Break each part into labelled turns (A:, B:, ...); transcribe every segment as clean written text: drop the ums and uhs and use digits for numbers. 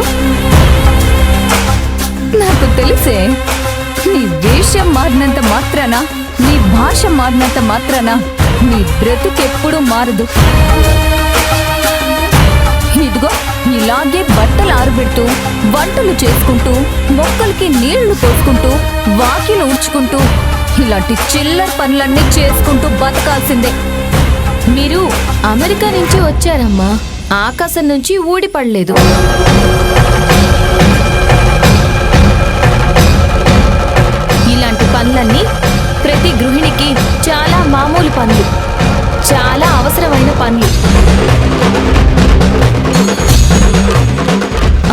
A: చేశారు? నాకు తెలిసే, నీ వేషం మారినంత మాత్రాన, నీ భాష మారినంత మాత్రాన నీ బ్రతుకెప్పుడూ మారదు. ఇదిగో ఇలాగే బట్టలు ఆరబెడుతూ, వంటలు చేసుకుంటూ, మొక్కలకి నీళ్లు పోసుకుంటూ, వాకిలు ఊడ్చుకుంటూ, ఇలాంటి చిల్లర పనులన్నీ చేసుకుంటూ బతకాల్సిందే.
B: మీరు అమెరికా నుంచి వచ్చారమ్మా, ఆకాశం నుంచి ఊడిపడలేదు. ఇలాంటి పనులన్నీ ప్రతి గృహిణికి చాలా మామూలు పనులు, చాలా అవసరమైన పనులు.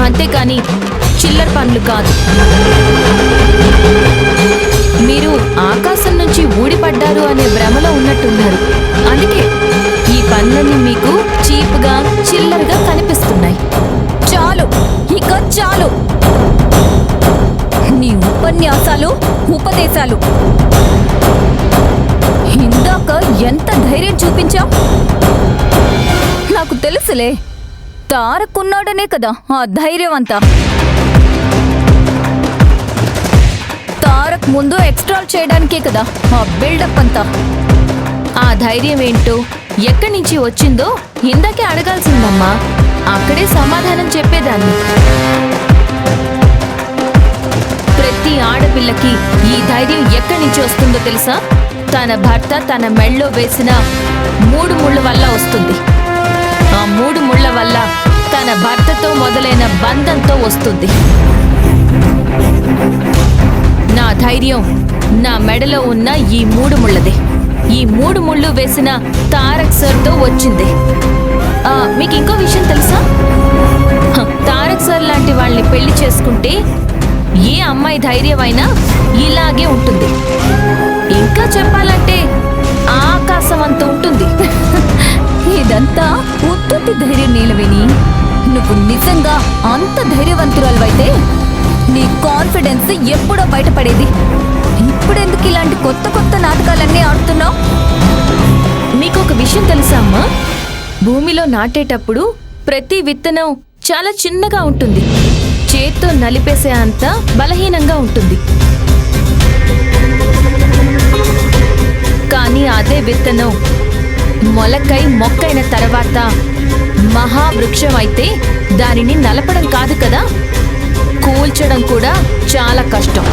B: అంతేకాని చిల్లర పనులు కాదు. మీరు ఆకాశం నుంచి ఊడిపడ్డారు అనే భ్రమలో ఉన్నట్టున్నారు. అందుకే ఈ పనులన్నీ మీకు చీప్గా, చిల్లరగా కనిపిస్తున్నాయి.
A: చాలు, ఇక చాలు. నీ ఉపన్యాసాలు, ఉపదేశాలు. ఇందాక ఎంత ధైర్యం చూపించావు? నాకు తెలుసులే, తారకున్నాడనే కదా ఆ ధైర్యం అంతా. తారక్ ముందు ఎక్స్ట్రాల్ చేయడానికే కదా ఆ బిల్డప్ అంతా.
B: ఆ ధైర్యం ఏంటో, ఎక్కడి నుంచి వచ్చిందో ఇందాకే అడగాల్సిందమ్మా. అక్కడే సమాధానం చెప్పేదాన్ని. ప్రతి ఆడపిల్లకి ఈ ధైర్యం ఎక్కడి నుంచి వస్తుందో తెలుసా? తన భర్త తన మెళ్ళో వేసిన 3 ముళ్ళ వల్ల వస్తుంది. ఆ 3 ముళ్ళ వల్ల తన భర్తతో మొదలైన బంధంతో వస్తుంది. నా ధైర్యం నా మెడలో ఉన్న ఈ 3 ముళ్ళదే. ఈ 3 ముళ్ళు వేసిన తారక్ సార్తో వచ్చింది. మీకు ఇంకో విషయం తెలుసా? తారక్ సార్ లాంటి వాళ్ళని పెళ్లి చేసుకుంటే ఏ అమ్మాయి ధైర్యమైనా ఇలాగే ఉంటుంది. ఇంకా చెప్పాలంటే ఆకాశం అంత ఉంటుంది.
A: ఇదంతా ఉత్పత్తి ధైర్యం నీలవేణి. నువ్వు నిజంగా అంత ధైర్యవంతురాలవైతే నీ కాన్ఫిడెన్స్ ఎప్పుడో బయటపడేది. ఇప్పుడెందుకు ఇలాంటి కొత్త కొత్త నాటకాలన్నీ ఆడుతున్నావు?
B: మీకు ఒక విషయం తెలుసా అమ్మా? భూమిలో నాటేటప్పుడు ప్రతి విత్తనం చాలా చిన్నగా ఉంటుంది. చేత్తో నలిపేసే అంత బలహీనంగా ఉంటుంది. కానీ అదే విత్తనం మొలకై మొక్కైన తర్వాత మహావృక్షం అయితే దానిని నలపడం కాదు కదా, కూల్చడం కూడా చాలా కష్టం.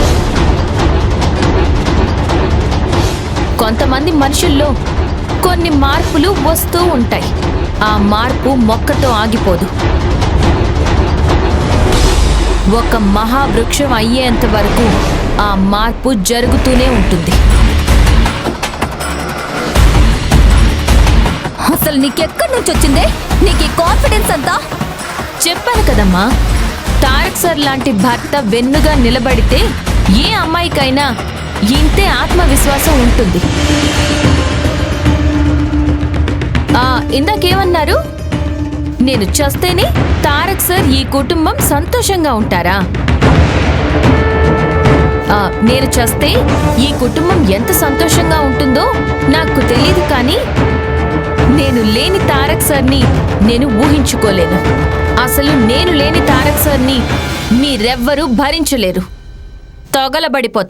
B: కొంతమంది మనుషుల్లో కొన్ని మార్పులు వస్తూ ఉంటాయి. ఆ మార్పు మొక్కతో ఆగిపోదు. ఒక మహావృక్షం అయ్యేంత వరకు ఆ మార్పు జరుగుతూనే ఉంటుంది.
A: అసలు నీకెక్కడి నుంచి వచ్చిందే నీకు ఈ కాన్ఫిడెన్స్ అంతా?
B: చెప్పాను కదమ్మా, తారక్ సార్ లాంటి భర్త వెన్నుగా నిలబడితే ఏ అమ్మాయికైనా ఇంతే ఆత్మవిశ్వాసం ఉంటుంది. ఇందాకేమన్నారు? నేను చస్తేనే తారక్ సార్ ఈ కుటుంబం సంతోషంగా ఉంటారా? నేను చస్తే ఈ కుటుంబం ఎంత సంతోషంగా ఉంటుందో నాకు తెలియదు. కానీ నేను లేని తారక్ సార్ని నేను ఊహించుకోలేను. అసలు నేను లేని తారక్ సార్ని మీరెవ్వరూ భరించలేరు. తొగలబడిపోతా.